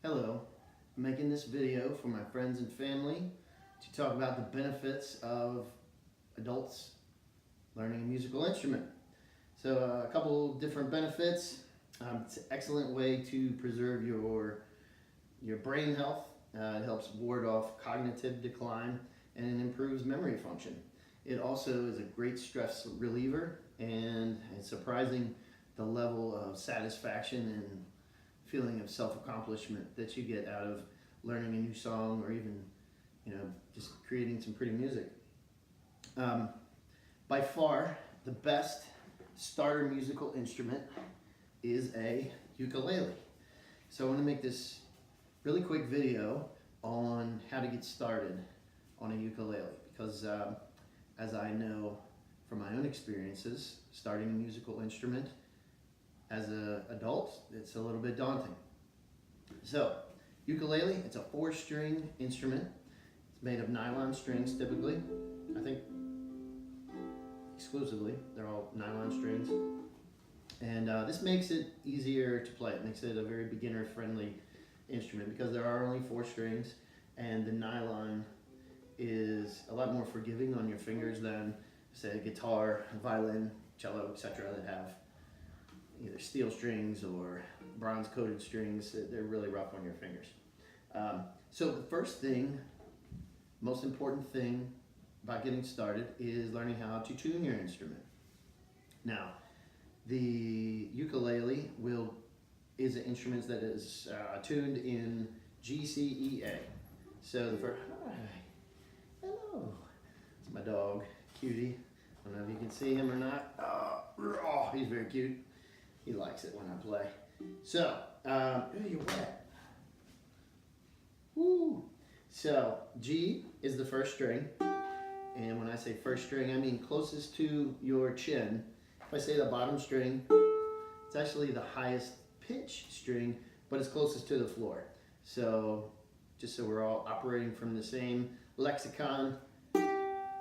Hello, I'm making this video for my friends and family to talk about the benefits of adults learning a musical instrument. So a couple different benefits. It's an excellent way to preserve your brain health. It helps ward off cognitive decline and it improves memory function. It also is a great stress reliever, and it's surprising the level of satisfaction and feeling of self-accomplishment that you get out of learning a new song, or even just creating some pretty music. By far the best starter musical instrument is a ukulele. So I want to make this really quick video on how to get started on a ukulele, because as I know from my own experiences starting a musical instrument as an adult, it's a little bit daunting. So, ukulele, it's a 4-string instrument. It's made of nylon strings typically. I think exclusively, they're all nylon strings. And this makes it easier to play. It makes it a very beginner-friendly instrument because there are only 4 strings, and the nylon is a lot more forgiving on your fingers than, say, a guitar, a violin, cello, etc. that have either steel strings or bronze coated strings. They're really rough on your fingers. So the first thing, most important thing about getting started is learning how to tune your instrument. Now, the ukulele is an instrument that is tuned in G, C, E, A. So the first, hi, hello, it's my dog, Cutie. I don't know if you can see him or not. Oh, he's very cute. He likes it when I play. So, you're wet. Woo! So, G is the first string. And when I say first string, I mean closest to your chin. If I say the bottom string, it's actually the highest pitch string, but it's closest to the floor. So, just so we're all operating from the same lexicon,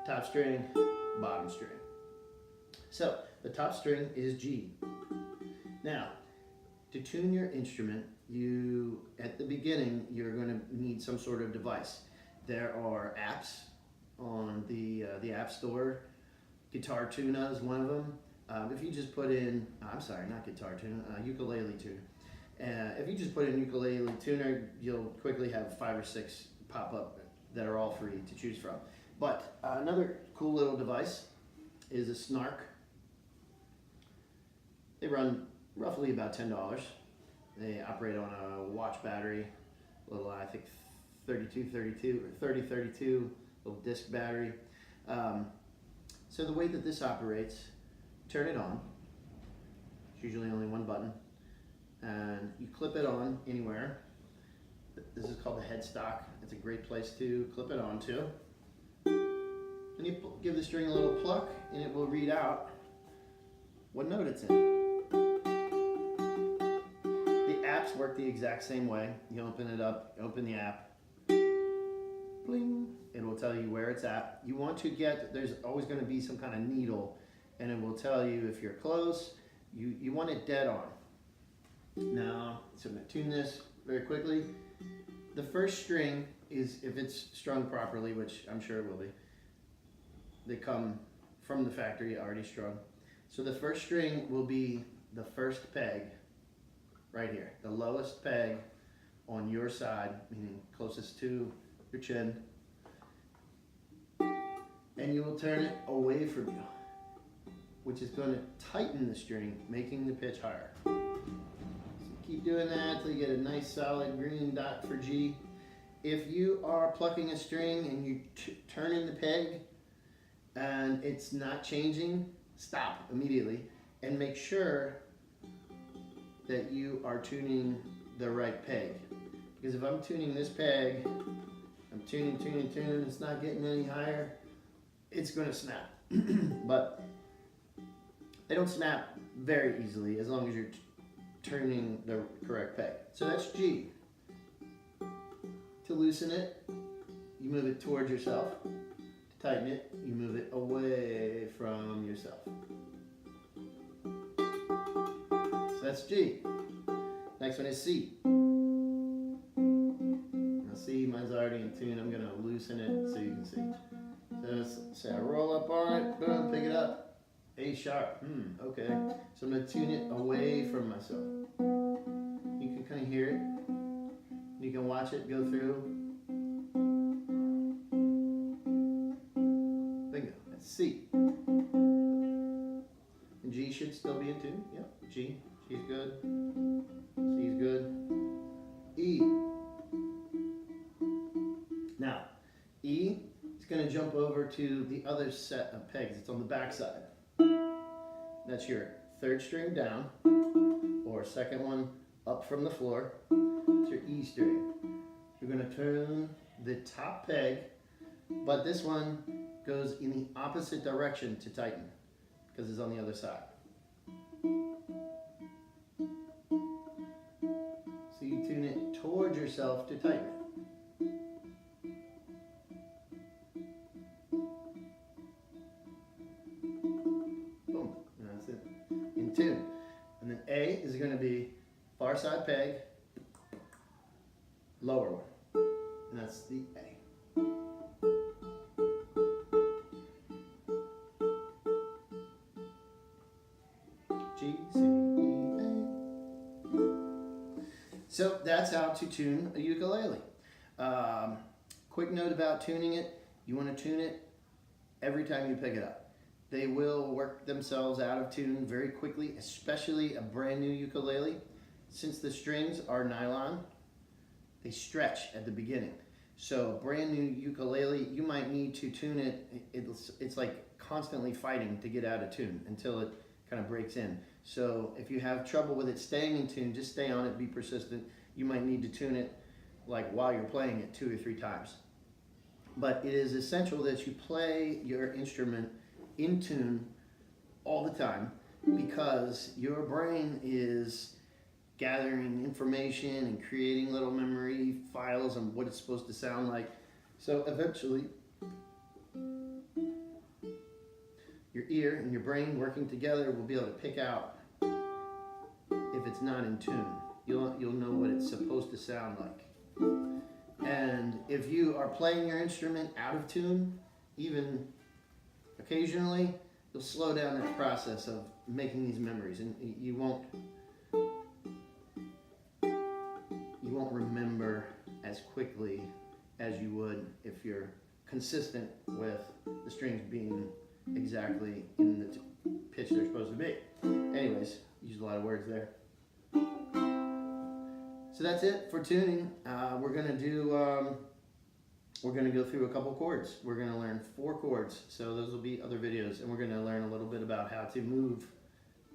top string, bottom string. So, the top string is G. Now, to tune your instrument, at the beginning, you're going to need some sort of device. There are apps on the App Store. Guitar Tuna is one of them. If you just put in, I'm sorry, not Guitar Tuna, Ukulele Tuner. If you just put in Ukulele Tuner, you'll quickly have 5 or 6 pop up that are all free to choose from. But another cool little device is a Snark. They run roughly about $10. They operate on a watch battery, little, I think 3032 little disc battery. So the way that this operates, turn it on. It's usually only one button, and you clip it on anywhere. This is called the headstock. It's a great place to clip it onto. And you give the string a little pluck, and it will read out what note it's in. Apps work the exact same way. You open it up, open the app, bling, it will tell you where it's at. You want to there's always going to be some kind of needle, and it will tell you if you're close. You want it dead on. Now, so I'm going to tune this very quickly. The first string is, if it's strung properly, which I'm sure it will be, they come from the factory already strung. So the first string will be the first peg right here, the lowest peg on your side, meaning closest to your chin, and you will turn it away from you, which is going to tighten the string, making the pitch higher. So keep doing that until you get a nice solid green dot for G. If you are plucking a string and you turn in the peg and it's not changing, stop immediately and make sure that you are tuning the right peg. Because if I'm tuning this peg, I'm tuning, it's not getting any higher, it's going to snap. But they don't snap very easily as long as you're turning the correct peg. So that's G. To loosen it, you move it towards yourself. To tighten it, you move it away from yourself. So that's G. Next one is C. mine's already in tune. I'm gonna loosen it so you can see. So say I roll up on it, boom, pick it up. A sharp, okay. So I'm gonna tune it away from myself. You can kind of hear it. You can watch it go through. Bingo, that's C. And G should still be in tune, yep, G's good, C's good. E. Now, E is going to jump over to the other set of pegs. It's on the back side. That's your third string down, or second one up from the floor. It's your E string. You're going to turn the top peg, but this one goes in the opposite direction to tighten, because it's on the other side. So you tune it towards yourself to tighten it. Boom, and that's it, in tune. And then A is going to be far side peg, lower one, and that's the A. G, C, E, A. So that's how to tune a ukulele. Quick note about tuning it. You want to tune it every time you pick it up. They will work themselves out of tune very quickly, especially a brand new ukulele. Since the strings are nylon, they stretch at the beginning. So a brand new ukulele, you might need to tune it. It's like constantly fighting to get out of tune until it kind of breaks in. So if you have trouble with it staying in tune, just stay on it, be persistent. You might need to tune it like while you're playing it 2 or 3 times. But it is essential that you play your instrument in tune all the time, because your brain is gathering information and creating little memory files on what it's supposed to sound like. So eventually, your ear and your brain working together will be able to pick out if it's not in tune. You'll know what it's supposed to sound like. And if you are playing your instrument out of tune, even occasionally, you'll slow down that process of making these memories, and you won't remember as quickly as you would if you're consistent with the strings being exactly in the pitch they're supposed to be. Anyways, used a lot of words there. So that's it for tuning. We're gonna go through a couple chords. We're gonna learn 4 chords. So those will be other videos, and we're gonna learn a little bit about how to move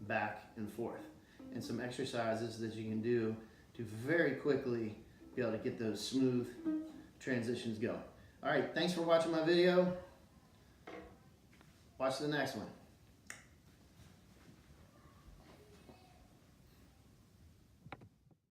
back and forth, and some exercises that you can do to very quickly be able to get those smooth transitions going. All right, thanks for watching my video. Watch the next one.